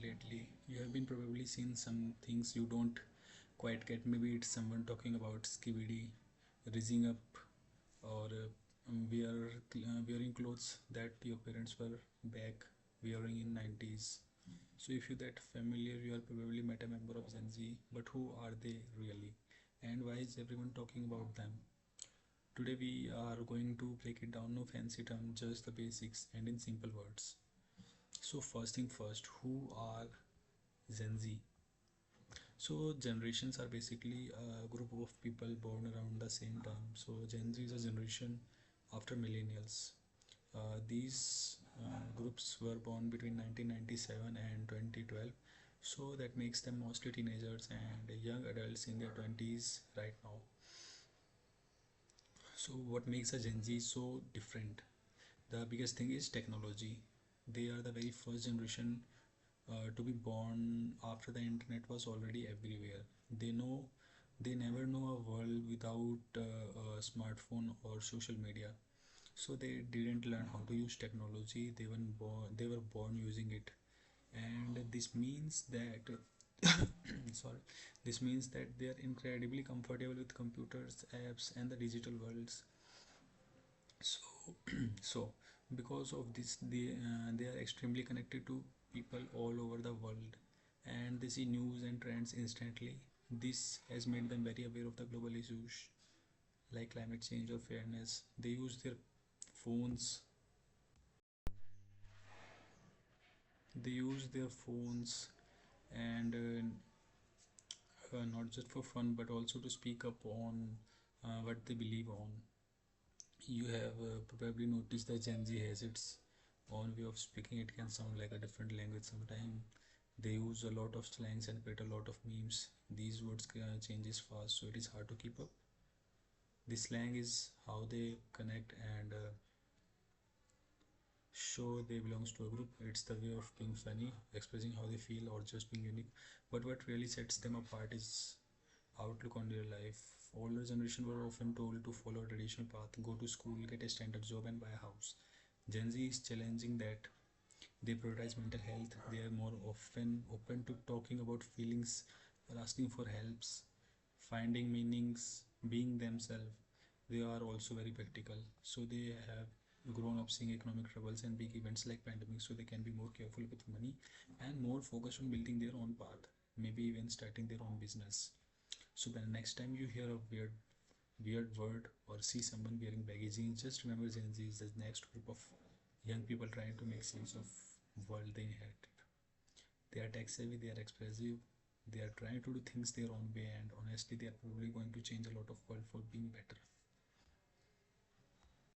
lately. You have been probably seen some things you don't quite get. Maybe it's someone talking about skibidi, raising up, or wearing clothes that your parents were back wearing in 90s. So if you that familiar, you are probably met a member of Gen Z. But who are they really? And why is everyone talking about them? Today we are going to break it down, no fancy term, just the basics and in simple words. So first thing first, who are Gen Z? So generations are basically a group of people born around the same time. So Gen Z is a generation after millennials. These groups were born between 1997 and 2012. So that makes them mostly teenagers and young adults in their 20s right now. So what makes a Gen Z so different? The biggest thing is technology. They are the very first generation to be born after the internet was already everywhere. They never know a world without a smartphone or social media. So they didn't learn how to use technology. They were born using it, and this means that sorry, this means that they are incredibly comfortable with computers, apps, and the digital worlds. So so because of this, they are extremely connected to people all over the world, and they see news and trends instantly. This has made them very aware of the global issues like climate change or fairness. They use their phones and not just for fun but also to speak up on what they believe on. You have probably noticed that Gen Z has its own way of speaking. It can sound like a different language sometimes. They use a lot of slangs and create a lot of memes. These words changes fast, so it is hard to keep up. This slang is how they connect and show they belongs to a group. It's the way of being funny, expressing how they feel, or just being unique. But what really sets them apart is outlook on their life. Older generation were often told to follow a traditional path, go to school, get a standard job, and buy a house. Gen Z is challenging that. They prioritize mental health. They are more often open to talking about feelings, asking for helps, finding meanings, being themselves. They are also very practical. So they have grown up seeing economic troubles and big events like pandemics, so they can be more careful with money and more focused on building their own path, maybe even starting their own business. So the next time you hear a weird word or see someone wearing baggy jeans, just remember Gen Z is the next group of young people trying to make sense of world they inherited. They are tech savvy, they are expressive, they are trying to do things their own way, and honestly, they are probably going to change a lot of world for being better.